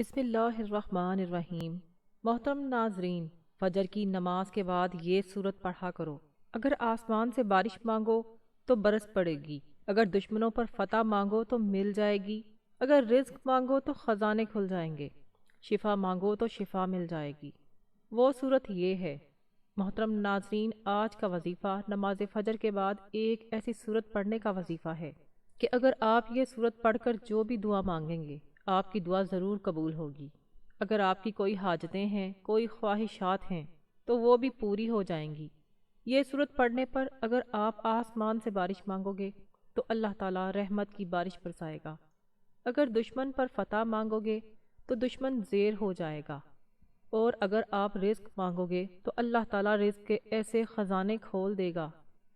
بسم اللہ الرحمن الرحیم۔ محترم ناظرین، فجر کی نماز کے بعد یہ سورت پڑھا کرو۔ اگر آسمان سے بارش مانگو تو برس پڑے گی، اگر دشمنوں پر فتح مانگو تو مل جائے گی، اگر رزق مانگو تو خزانے کھل جائیں گے، شفا مانگو تو شفا مل جائے گی۔ وہ سورت یہ ہے۔ محترم ناظرین، آج کا وظیفہ نماز فجر کے بعد ایک ایسی سورت پڑھنے کا وظیفہ ہے کہ اگر آپ یہ سورت پڑھ کر جو بھی دعا مانگیں گے آپ کی دعا ضرور قبول ہوگی۔ اگر آپ کی کوئی حاجتیں ہیں، کوئی خواہشات ہیں تو وہ بھی پوری ہو جائیں گی۔ یہ سورت پڑھنے پر اگر آپ آسمان سے بارش مانگو گے تو اللہ تعالیٰ رحمت کی بارش برسائے گا۔ اگر دشمن پر فتح مانگو گے تو دشمن زیر ہو جائے گا، اور اگر آپ رزق مانگو گے تو اللہ تعالیٰ رزق کے ایسے خزانے کھول دے گا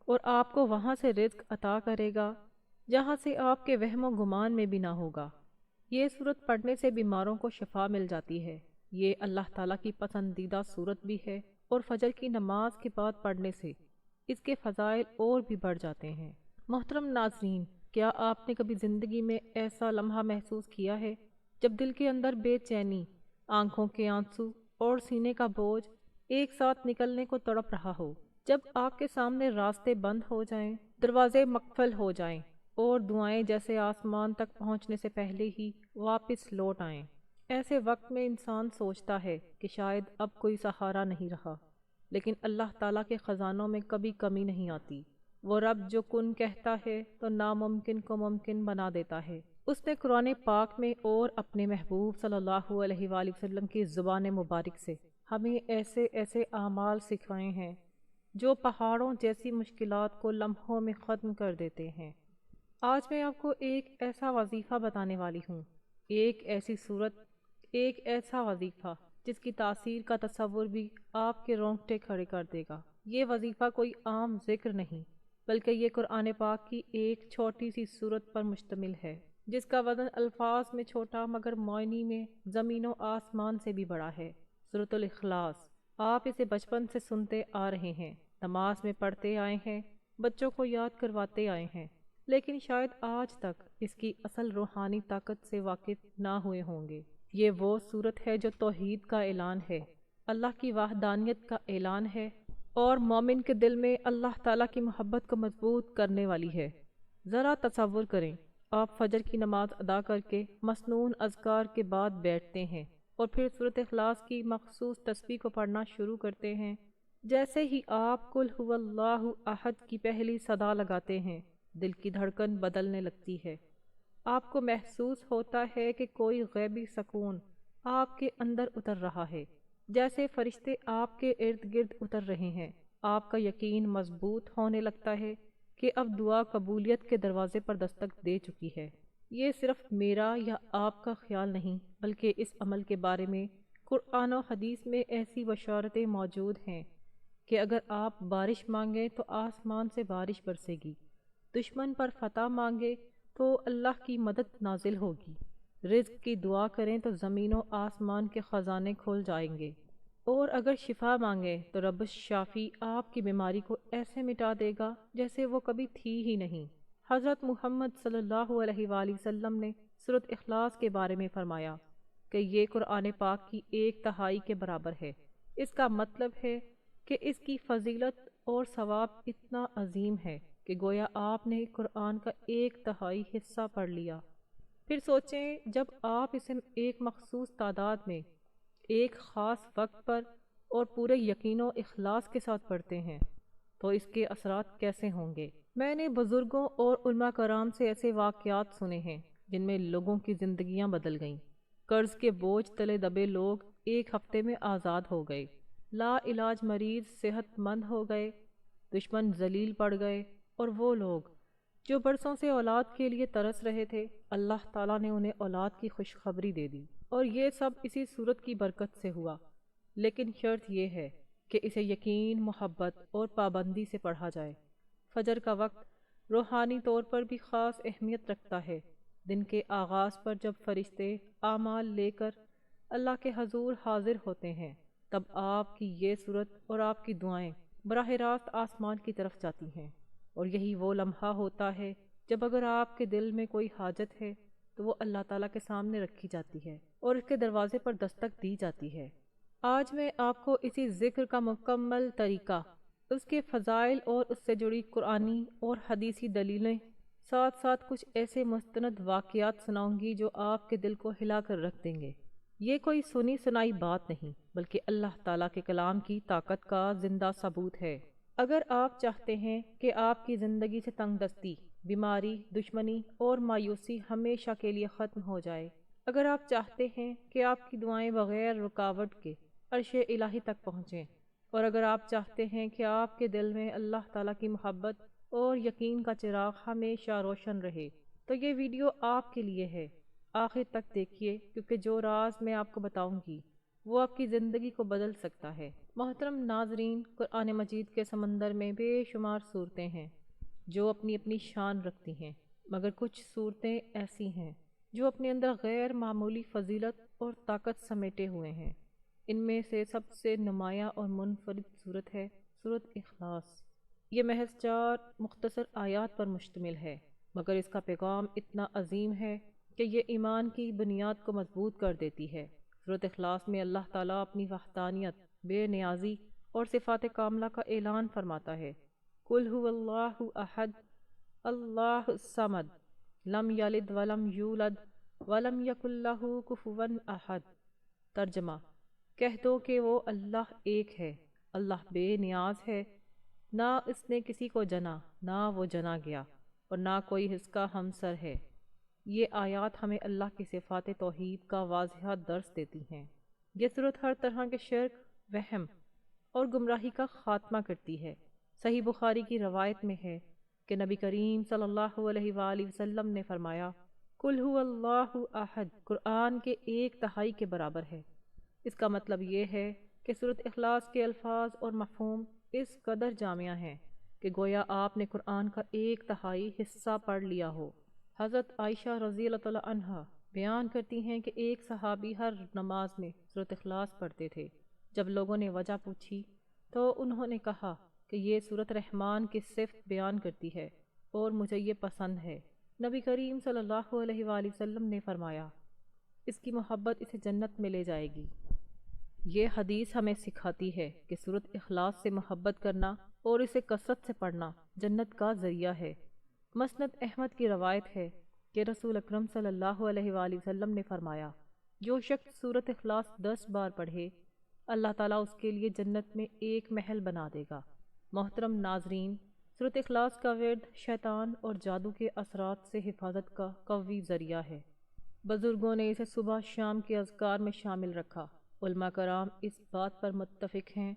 اور آپ کو وہاں سے رزق عطا کرے گا جہاں سے آپ کے وہم و گمان میں بھی نہ ہوگا۔ یہ سورت پڑھنے سے بیماروں کو شفا مل جاتی ہے۔ یہ اللہ تعالیٰ کی پسندیدہ سورت بھی ہے، اور فجر کی نماز کے بعد پڑھنے سے اس کے فضائل اور بھی بڑھ جاتے ہیں۔ محترم ناظرین، کیا آپ نے کبھی زندگی میں ایسا لمحہ محسوس کیا ہے جب دل کے اندر بے چینی، آنکھوں کے آنسو اور سینے کا بوجھ ایک ساتھ نکلنے کو تڑپ رہا ہو؟ جب آپ کے سامنے راستے بند ہو جائیں، دروازے مقفل ہو جائیں اور دعائیں جیسے آسمان تک پہنچنے سے پہلے ہی واپس لوٹ آئیں۔ ایسے وقت میں انسان سوچتا ہے کہ شاید اب کوئی سہارا نہیں رہا، لیکن اللہ تعالیٰ کے خزانوں میں کبھی کمی نہیں آتی۔ وہ رب جو کن کہتا ہے تو ناممکن کو ممکن بنا دیتا ہے۔ اس نے قرآن پاک میں اور اپنے محبوب صلی اللہ علیہ وآلہ وسلم کی زبان مبارک سے ہمیں ایسے ایسے اعمال سکھائے ہیں جو پہاڑوں جیسی مشکلات کو لمحوں میں ختم کر دیتے ہیں۔ آج میں آپ کو ایک ایسا وظیفہ بتانے والی ہوں، ایک ایسی صورت، ایک ایسا وظیفہ جس کی تاثیر کا تصور بھی آپ کے رونگٹے کھڑے کر دے گا۔ یہ وظیفہ کوئی عام ذکر نہیں، بلکہ یہ قرآن پاک کی ایک چھوٹی سی صورت پر مشتمل ہے، جس کا وزن الفاظ میں چھوٹا مگر معنی میں زمین و آسمان سے بھی بڑا ہے۔ سورۃ الاخلاص۔ آپ اسے بچپن سے سنتے آ رہے ہیں، نماز میں پڑھتے آئے ہیں، بچوں کو یاد کرواتے آئے ہیں، لیکن شاید آج تک اس کی اصل روحانی طاقت سے واقف نہ ہوئے ہوں گے۔ یہ وہ صورت ہے جو توحید کا اعلان ہے، اللہ کی وحدانیت کا اعلان ہے، اور مومن کے دل میں اللہ تعالیٰ کی محبت کو مضبوط کرنے والی ہے۔ ذرا تصور کریں، آپ فجر کی نماز ادا کر کے مسنون اذکار کے بعد بیٹھتے ہیں اور پھر سورۃ اخلاص کی مخصوص تسبیح کو پڑھنا شروع کرتے ہیں۔ جیسے ہی آپ قل ھو اللہ احد کی پہلی صدا لگاتے ہیں، دل کی دھڑکن بدلنے لگتی ہے۔ آپ کو محسوس ہوتا ہے کہ کوئی غیبی سکون آپ کے اندر اتر رہا ہے، جیسے فرشتے آپ کے ارد گرد اتر رہے ہیں۔ آپ کا یقین مضبوط ہونے لگتا ہے کہ اب دعا قبولیت کے دروازے پر دستک دے چکی ہے۔ یہ صرف میرا یا آپ کا خیال نہیں، بلکہ اس عمل کے بارے میں قرآن و حدیث میں ایسی بشارتیں موجود ہیں کہ اگر آپ بارش مانگیں تو آسمان سے بارش برسے گی، دشمن پر فتح مانگے تو اللہ کی مدد نازل ہوگی، رزق کی دعا کریں تو زمین و آسمان کے خزانے کھل جائیں گے، اور اگر شفا مانگے تو رب الشافی آپ کی بیماری کو ایسے مٹا دے گا جیسے وہ کبھی تھی ہی نہیں۔ حضرت محمد صلی اللہ علیہ وآلہ وسلم نے سورۃ اخلاص کے بارے میں فرمایا کہ یہ قرآن پاک کی 1/3 کے برابر ہے۔ اس کا مطلب ہے کہ اس کی فضیلت اور ثواب اتنا عظیم ہے کہ گویا آپ نے قرآن کا 1/3 حصہ پڑھ لیا۔ پھر سوچیں، جب آپ اسے ایک مخصوص تعداد میں، ایک خاص وقت پر اور پورے یقین و اخلاص کے ساتھ پڑھتے ہیں تو اس کے اثرات کیسے ہوں گے؟ میں نے بزرگوں اور علماء کرام سے ایسے واقعات سنے ہیں جن میں لوگوں کی زندگیاں بدل گئیں۔ قرض کے بوجھ تلے دبے لوگ ایک ہفتے میں آزاد ہو گئے، لا علاج مریض صحت مند ہو گئے، دشمن ذلیل پڑ گئے، اور وہ لوگ جو برسوں سے اولاد کے لیے ترس رہے تھے، اللہ تعالیٰ نے انہیں اولاد کی خوشخبری دے دی، اور یہ سب اسی صورت کی برکت سے ہوا۔ لیکن شرط یہ ہے کہ اسے یقین، محبت اور پابندی سے پڑھا جائے۔ فجر کا وقت روحانی طور پر بھی خاص اہمیت رکھتا ہے۔ دن کے آغاز پر جب فرشتے اعمال لے کر اللہ کے حضور حاضر ہوتے ہیں، تب آپ کی یہ صورت اور آپ کی دعائیں براہ راست آسمان کی طرف جاتی ہیں، اور یہی وہ لمحہ ہوتا ہے جب اگر آپ کے دل میں کوئی حاجت ہے تو وہ اللہ تعالیٰ کے سامنے رکھی جاتی ہے اور اس کے دروازے پر دستک دی جاتی ہے۔ آج میں آپ کو اسی ذکر کا مکمل طریقہ، اس کے فضائل اور اس سے جڑی قرآنی اور حدیثی دلیلیں، ساتھ ساتھ کچھ ایسے مستند واقعات سناؤں گی جو آپ کے دل کو ہلا کر رکھ دیں گے۔ یہ کوئی سنی سنائی بات نہیں، بلکہ اللہ تعالیٰ کے کلام کی طاقت کا زندہ ثبوت ہے۔ اگر آپ چاہتے ہیں کہ آپ کی زندگی سے تنگ دستی، بیماری، دشمنی اور مایوسی ہمیشہ کے لیے ختم ہو جائے، اگر آپ چاہتے ہیں کہ آپ کی دعائیں بغیر رکاوٹ کے عرش الہی تک پہنچیں، اور اگر آپ چاہتے ہیں کہ آپ کے دل میں اللہ تعالیٰ کی محبت اور یقین کا چراغ ہمیشہ روشن رہے، تو یہ ویڈیو آپ کے لیے ہے۔ آخر تک دیکھیے، کیونکہ جو راز میں آپ کو بتاؤں گی وہ آپ کی زندگی کو بدل سکتا ہے۔ محترم ناظرین، قرآن مجید کے سمندر میں بے شمار صورتیں ہیں جو اپنی اپنی شان رکھتی ہیں، مگر کچھ صورتیں ایسی ہیں جو اپنے اندر غیر معمولی فضیلت اور طاقت سمیٹے ہوئے ہیں۔ ان میں سے سب سے نمایاں اور منفرد صورت ہے سورۃ اخلاص۔ یہ محض 4 مختصر آیات پر مشتمل ہے، مگر اس کا پیغام اتنا عظیم ہے کہ یہ ایمان کی بنیاد کو مضبوط کر دیتی ہے۔ سورۃ اخلاص میں اللہ تعالیٰ اپنی وحدانیت، بے نیازی اور صفات کاملہ کا اعلان فرماتا ہے۔ قُلْ هُوَ اللَّهُ أَحَدٌ اللَّهُ الصَّمَدُ لَمْ يَلِدْ وَلَمْ يُولَدْ وَلَمْ يَكُنْ لَهُ كُفُوًا أَحَدٌ۔ ترجمہ: کہہ دو کہ وہ اللہ ایک ہے، اللہ بے نیاز ہے، نہ اس نے کسی کو جنا، نہ وہ جنا گیا، اور نہ کوئی اس کا ہمسر ہے۔ یہ آیات ہمیں اللہ کی صفات توحید کا واضح درس دیتی ہیں۔ یہ صورت ہر طرح کے شرک، وہم اور گمراہی کا خاتمہ کرتی ہے۔ صحیح بخاری کی روایت میں ہے کہ نبی کریم صلی اللہ علیہ وآلہ وسلم نے فرمایا، قُلْ هُوَ اللَّهُ أَحَدٌ قرآن کے 1/3 کے برابر ہے۔ اس کا مطلب یہ ہے کہ سورۃ اخلاص کے الفاظ اور مفہوم اس قدر جامع ہیں کہ گویا آپ نے قرآن کا 1/3 حصہ پڑھ لیا ہو۔ حضرت عائشہ رضی اللہ تعالیٰ عنہا بیان کرتی ہیں کہ ایک صحابی ہر نماز میں سورۃ اخلاص پڑھتے تھے۔ جب لوگوں نے وجہ پوچھی تو انہوں نے کہا کہ یہ سورۃ رحمان کی صفت بیان کرتی ہے اور مجھے یہ پسند ہے۔ نبی کریم صلی اللہ علیہ وآلہ وسلم نے فرمایا، اس کی محبت اسے جنت میں لے جائے گی۔ یہ حدیث ہمیں سکھاتی ہے کہ سورۃ اخلاص سے محبت کرنا اور اسے کثرت سے پڑھنا جنت کا ذریعہ ہے۔ مسند احمد کی روایت ہے کہ رسول اکرم صلی اللہ علیہ وآلہ وسلم نے فرمایا، جو شخص سورۃ اخلاص 10 بار پڑھے، اللہ تعالیٰ اس کے لیے جنت میں ایک محل بنا دے گا۔ محترم ناظرین، سورۃ اخلاص کا ورد شیطان اور جادو کے اثرات سے حفاظت کا قوی ذریعہ ہے۔ بزرگوں نے اسے صبح شام کے اذکار میں شامل رکھا۔ علماء کرام اس بات پر متفق ہیں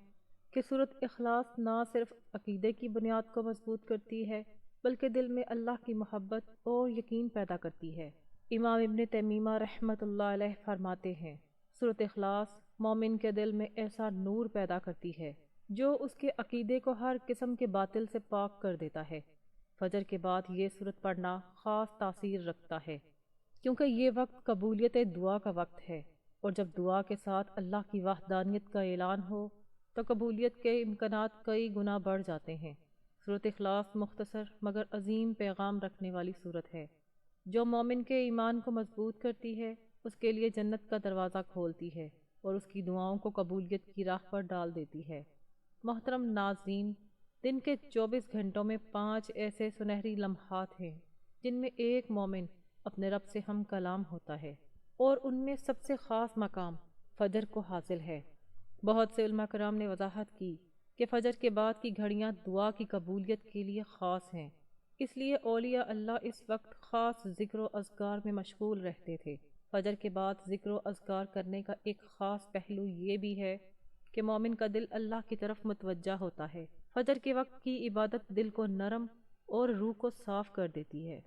کہ سورۃ اخلاص نہ صرف عقیدے کی بنیاد کو مضبوط کرتی ہے، بلکہ دل میں اللہ کی محبت اور یقین پیدا کرتی ہے۔ امام ابن تیمیہ رحمۃ اللہ علیہ فرماتے ہیں، سورۃ اخلاص مومن کے دل میں ایسا نور پیدا کرتی ہے جو اس کے عقیدے کو ہر قسم کے باطل سے پاک کر دیتا ہے۔ فجر کے بعد یہ سورت پڑھنا خاص تاثیر رکھتا ہے، کیونکہ یہ وقت قبولیت دعا کا وقت ہے، اور جب دعا کے ساتھ اللہ کی وحدانیت کا اعلان ہو تو قبولیت کے امکانات کئی گنا بڑھ جاتے ہیں۔ سورۃ اخلاص مختصر مگر عظیم پیغام رکھنے والی سورت ہے، جو مومن کے ایمان کو مضبوط کرتی ہے، اس کے لیے جنت کا دروازہ کھولتی ہے اور اس کی دعاؤں کو قبولیت کی راہ پر ڈال دیتی ہے۔ محترم ناظرین، دن کے 24 گھنٹوں میں 5 ایسے سنہری لمحات ہیں جن میں ایک مومن اپنے رب سے ہم کلام ہوتا ہے، اور ان میں سب سے خاص مقام فجر کو حاصل ہے۔ بہت سے علماء کرام نے وضاحت کی کہ فجر کے بعد کی گھڑیاں دعا کی قبولیت کے لیے خاص ہیں، اس لیے اولیاء اللہ اس وقت خاص ذکر و اذکار میں مشغول رہتے تھے۔ فجر کے بعد ذکر و اذکار کرنے کا ایک خاص پہلو یہ بھی ہے کہ مومن کا دل اللہ کی طرف متوجہ ہوتا ہے۔ فجر کے وقت کی عبادت دل کو نرم اور روح کو صاف کر دیتی ہے۔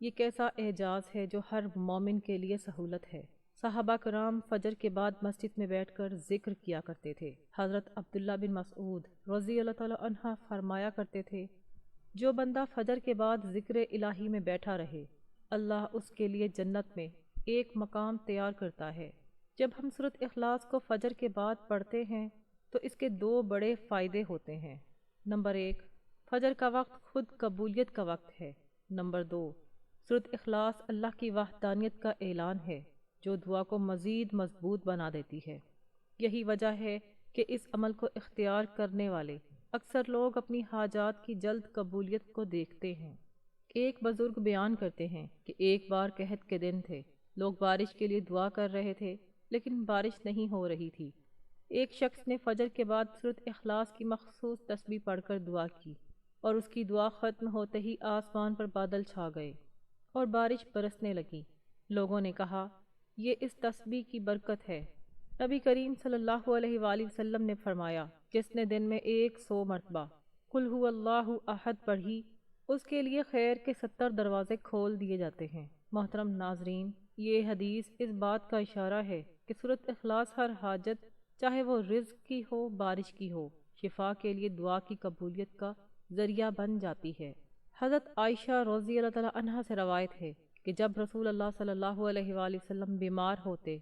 یہ کیسا اعجاز ہے جو ہر مومن کے لیے سہولت ہے۔ صحابہ کرام فجر کے بعد مسجد میں بیٹھ کر ذکر کیا کرتے تھے۔ حضرت عبداللہ بن مسعود رضی اللہ تعالیٰ عنہ فرمایا کرتے تھے، جو بندہ فجر کے بعد ذکر الہی میں بیٹھا رہے، اللہ اس کے لیے جنت میں ایک مقام تیار کرتا ہے۔ جب ہم سورۃ اخلاص کو فجر کے بعد پڑھتے ہیں تو اس کے 2 بڑے فائدے ہوتے ہیں۔ نمبر 1، فجر کا وقت خود قبولیت کا وقت ہے۔ نمبر 2، سورۃ اخلاص اللہ کی وحدانیت کا اعلان ہے جو دعا کو مزید مضبوط بنا دیتی ہے۔ یہی وجہ ہے کہ اس عمل کو اختیار کرنے والے اکثر لوگ اپنی حاجات کی جلد قبولیت کو دیکھتے ہیں۔ ایک بزرگ بیان کرتے ہیں کہ ایک بار قحط کے دن تھے، لوگ بارش کے لیے دعا کر رہے تھے لیکن بارش نہیں ہو رہی تھی۔ ایک شخص نے فجر کے بعد سورۃ اخلاص کی مخصوص تسبیح پڑھ کر دعا کی اور اس کی دعا ختم ہوتے ہی آسمان پر بادل چھا گئے اور بارش برسنے لگی۔ لوگوں نے کہا، یہ اس تسبیح کی برکت ہے۔ نبی کریم صلی اللہ علیہ وآلہ وسلم نے فرمایا، جس نے دن میں 100 مرتبہ قل هو اللہ احد پڑھی، اس کے لیے خیر کے 70 دروازے کھول دیے جاتے ہیں۔ محترم ناظرین، یہ حدیث اس بات کا اشارہ ہے کہ سورۃ اخلاص ہر حاجت، چاہے وہ رزق کی ہو، بارش کی ہو، شفا کے لیے دعا کی قبولیت کا ذریعہ بن جاتی ہے۔ حضرت عائشہ رضی اللہ تعالیٰ عنہا سے روایت ہے کہ جب رسول اللہ صلی اللہ علیہ وآلہ وسلم بیمار ہوتے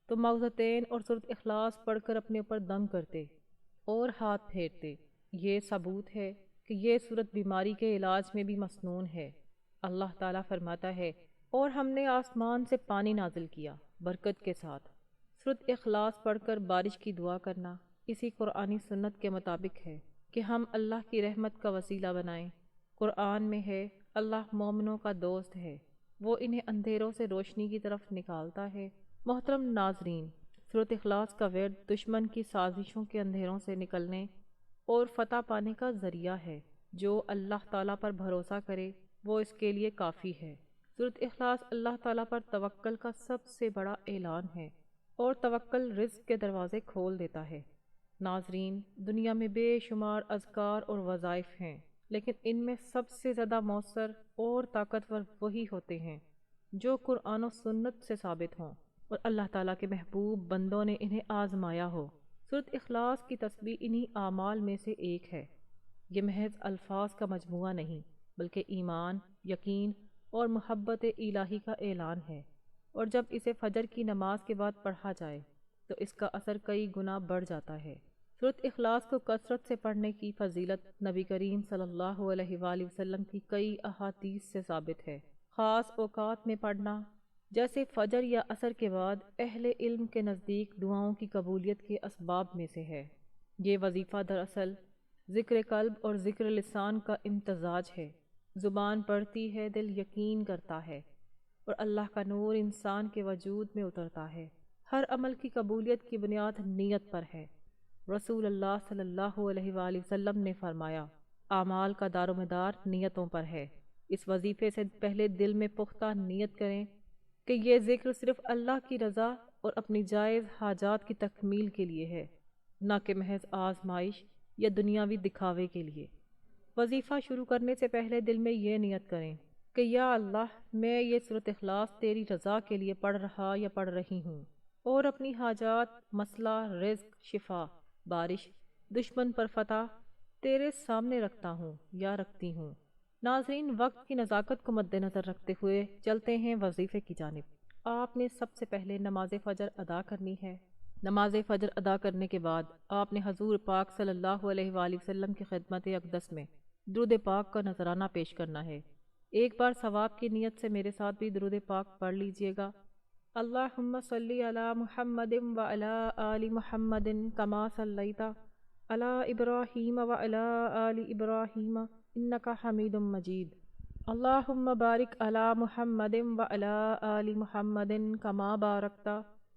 تو معوذتین اور سورۃ اخلاص پڑھ کر اپنے اوپر دم کرتے اور ہاتھ پھیرتے۔ یہ ثبوت ہے کہ یہ سورت بیماری کے علاج میں بھی مسنون ہے۔ اللہ تعالیٰ فرماتا ہے، اور ہم نے آسمان سے پانی نازل کیا برکت کے ساتھ۔ سورۃ اخلاص پڑھ کر بارش کی دعا کرنا اسی قرآنی سنت کے مطابق ہے کہ ہم اللہ کی رحمت کا وسیلہ بنائیں۔ قرآن میں ہے، اللہ مومنوں کا دوست ہے، وہ انہیں اندھیروں سے روشنی کی طرف نکالتا ہے۔ محترم ناظرین، سورۃ اخلاص کا ورد دشمن کی سازشوں کے اندھیروں سے نکلنے اور فتح پانے کا ذریعہ ہے۔ جو اللہ تعالیٰ پر بھروسہ کرے وہ اس کے لیے کافی ہے۔ سورۃ اخلاص اللہ تعالیٰ پر توکل کا سب سے بڑا اعلان ہے اور توکل رزق کے دروازے کھول دیتا ہے۔ ناظرین، دنیا میں بے شمار اذکار اور وظائف ہیں، لیکن ان میں سب سے زیادہ مؤثر اور طاقتور وہی ہوتے ہیں جو قرآن و سنت سے ثابت ہوں اور اللہ تعالیٰ کے محبوب بندوں نے انہیں آزمایا ہو۔ سورۃ اخلاص کی تسبیح انہی اعمال میں سے ایک ہے۔ یہ محض الفاظ کا مجموعہ نہیں بلکہ ایمان، یقین اور محبت الہی کا اعلان ہے، اور جب اسے فجر کی نماز کے بعد پڑھا جائے تو اس کا اثر کئی گنا بڑھ جاتا ہے۔ سورۃ اخلاص کو کثرت سے پڑھنے کی فضیلت نبی کریم صلی اللہ علیہ وآلہ وسلم کی کئی احادیث سے ثابت ہے۔ خاص اوقات میں پڑھنا، جیسے فجر یا عصر کے بعد، اہل علم کے نزدیک دعاؤں کی قبولیت کے اسباب میں سے ہے۔ یہ وظیفہ دراصل ذکر قلب اور ذکر لسان کا امتزاج ہے۔ زبان پڑھتی ہے، دل یقین کرتا ہے اور اللہ کا نور انسان کے وجود میں اترتا ہے۔ ہر عمل کی قبولیت کی بنیاد نیت پر ہے۔ رسول اللہ صلی اللہ علیہ وآلہ وسلم نے فرمایا، اعمال کا دار و مدار نیتوں پر ہے۔ اس وظیفے سے پہلے دل میں پختہ نیت کریں کہ یہ ذکر صرف اللہ کی رضا اور اپنی جائز حاجات کی تکمیل کے لیے ہے، نہ کہ محض آزمائش یا دنیاوی دکھاوے کے لیے۔ وظیفہ شروع کرنے سے پہلے دل میں یہ نیت کریں کہ یا اللہ، میں یہ سورۃ اخلاص تیری رضا کے لیے پڑھ رہا یا پڑھ رہی ہوں، اور اپنی حاجات، مسئلہ، رزق، شفا، بارش، دشمن پر فتح تیرے سامنے رکھتا ہوں یا رکھتی ہوں۔ ناظرین، وقت کی نزاکت کو مد نظر رکھتے ہوئے چلتے ہیں وظیفے کی جانب۔ آپ نے سب سے پہلے نماز فجر ادا کرنی ہے۔ نماز فجر ادا کرنے کے بعد آپ نے حضور پاک صلی اللہ علیہ وآلہ وسلم کی خدمت اقدس میں درود پاک کا نذرانہ پیش کرنا ہے۔ ایک بار ثواب کی نیت سے میرے ساتھ بھی درود پاک پڑھ لیجئے گا۔ اللہم صلی علی محمد وعلی آل محمد کما صلیت علی ابراہیم وعلی آل ابراہیم انک حمید مجید۔ اللہم بارک علی محمد وعلی آل محمد کما بارکت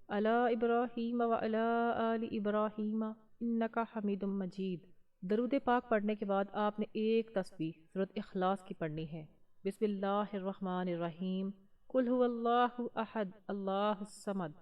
علی ابراہیم وعلی آل ابراہیم انک حمید مجید۔ درود پاک پڑھنے کے بعد آپ نے ایک تسبیح سورۃ اخلاص کی پڑھنی ہے۔ بسم اللہ الرحمن الرحیم، قل هو اللہ احد اللہ الصمد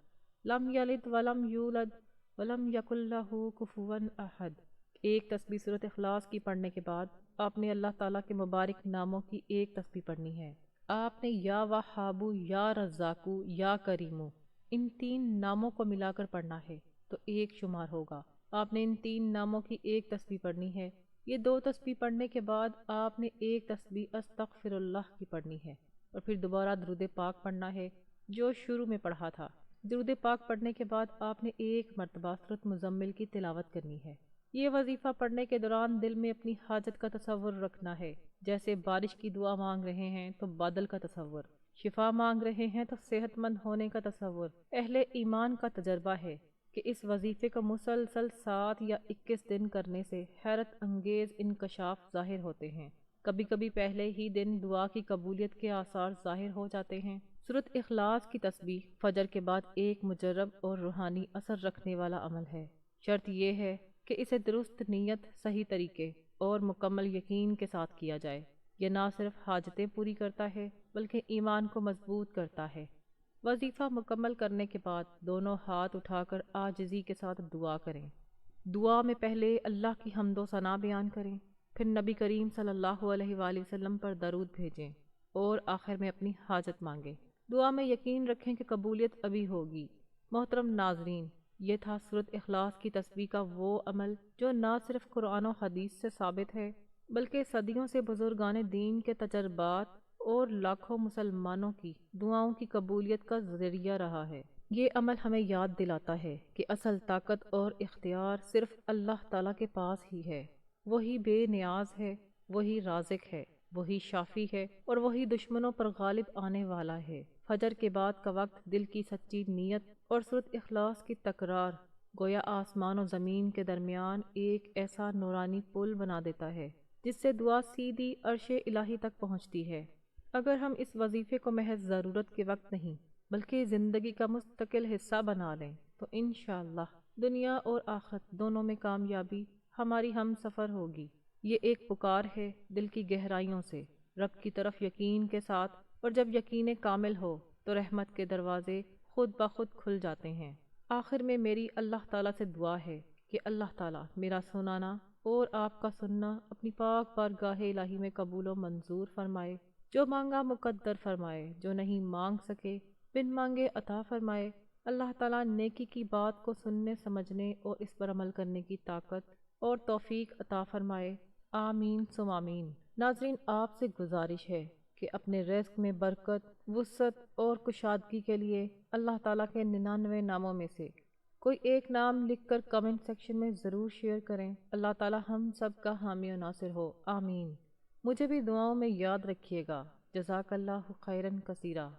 لم یلد ولم یولد ولم یکن لہ کفوا احد۔ ایک تسبیح سورۃ اخلاص کی پڑھنے کے بعد آپ نے اللہ تعالیٰ کے مبارک ناموں کی ایک تسبیح پڑھنی ہے۔ آپ نے یا وہابو، یا رزاقو، یا کریمو، ان 3 ناموں کو ملا کر پڑھنا ہے تو ایک شمار ہوگا۔ آپ نے ان 3 ناموں کی ایک تسبیح پڑھنی ہے۔ یہ 2 تسبیح پڑھنے کے بعد آپ نے ایک تسبیح استغفر اللہ کی پڑھنی ہے اور پھر دوبارہ درود پاک پڑھنا ہے جو شروع میں پڑھا تھا۔ درود پاک پڑھنے کے بعد آپ نے ایک مرتبہ سورۃ مزمل کی تلاوت کرنی ہے۔ یہ وظیفہ پڑھنے کے دوران دل میں اپنی حاجت کا تصور رکھنا ہے، جیسے بارش کی دعا مانگ رہے ہیں تو بادل کا تصور، شفا مانگ رہے ہیں تو صحت مند ہونے کا تصور اہل ایمان کا تجربہ ہے کہ اس وظیفے کو مسلسل 7 یا 21 دن کرنے سے حیرت انگیز انکشاف ظاہر ہوتے ہیں۔ کبھی کبھی پہلے ہی دن دعا کی قبولیت کے آثار ظاہر ہو جاتے ہیں۔ سورۃ اخلاص کی تسبیح فجر کے بعد ایک مجرب اور روحانی اثر رکھنے والا عمل ہے۔ شرط یہ ہے کہ اسے درست نیت، صحیح طریقے اور مکمل یقین کے ساتھ کیا جائے۔ یہ نہ صرف حاجتیں پوری کرتا ہے بلکہ ایمان کو مضبوط کرتا ہے۔ وظیفہ مکمل کرنے کے بعد دونوں ہاتھ اٹھا کر عاجزی کے ساتھ دعا کریں۔ دعا میں پہلے اللہ کی حمد و ثنا بیان کریں، پھر نبی کریم صلی اللہ علیہ وآلہ وسلم پر درود بھیجیں اور آخر میں اپنی حاجت مانگیں۔ دعا میں یقین رکھیں کہ قبولیت ابھی ہوگی۔ محترم ناظرین، یہ تھا سورۃ اخلاص کی تسبیح کا وہ عمل جو نہ صرف قرآن و حدیث سے ثابت ہے بلکہ صدیوں سے بزرگان دین کے تجربات اور لاکھوں مسلمانوں کی دعاؤں کی قبولیت کا ذریعہ رہا ہے۔ یہ عمل ہمیں یاد دلاتا ہے کہ اصل طاقت اور اختیار صرف اللہ تعالیٰ کے پاس ہی ہے۔ وہی بے نیاز ہے، وہی رازق ہے، وہی شافی ہے اور وہی دشمنوں پر غالب آنے والا ہے۔ فجر کے بعد کا وقت دل کی سچی نیت اور سورۃ اخلاص کی تکرار گویا آسمان و زمین کے درمیان ایک ایسا نورانی پل بنا دیتا ہے جس سے دعا سیدھی عرش الہی تک پہنچتی ہے۔ اگر ہم اس وظیفے کو محض ضرورت کے وقت نہیں بلکہ زندگی کا مستقل حصہ بنا لیں تو انشاءاللہ دنیا اور آخرت دونوں میں کامیابی ہماری ہم سفر ہوگی۔ یہ ایک پکار ہے دل کی گہرائیوں سے رب کی طرف یقین کے ساتھ، اور جب یقین کامل ہو تو رحمت کے دروازے خود بخود کھل جاتے ہیں۔ آخر میں میری اللہ تعالیٰ سے دعا ہے کہ اللہ تعالیٰ میرا سنانا اور آپ کا سننا اپنی پاک بارگاہ الہی میں قبول و منظور فرمائے۔ جو مانگا مقدر فرمائے، جو نہیں مانگ سکے بن مانگے عطا فرمائے۔ اللہ تعالیٰ نیکی کی بات کو سننے، سمجھنے اور اس پر عمل کرنے کی طاقت اور توفیق عطا فرمائے۔ آمین ثم آمین۔ ناظرین، آپ سے گزارش ہے کہ اپنے رزق میں برکت، وسعت اور کشادگی کے لیے اللہ تعالیٰ کے 99 ناموں میں سے کوئی ایک نام لکھ کر کمنٹ سیکشن میں ضرور شیئر کریں۔ اللہ تعالیٰ ہم سب کا حامی و ناصر ہو، آمین۔ مجھے بھی دعاؤں میں یاد رکھیے گا۔ جزاک اللہ خیرن کثیرہ۔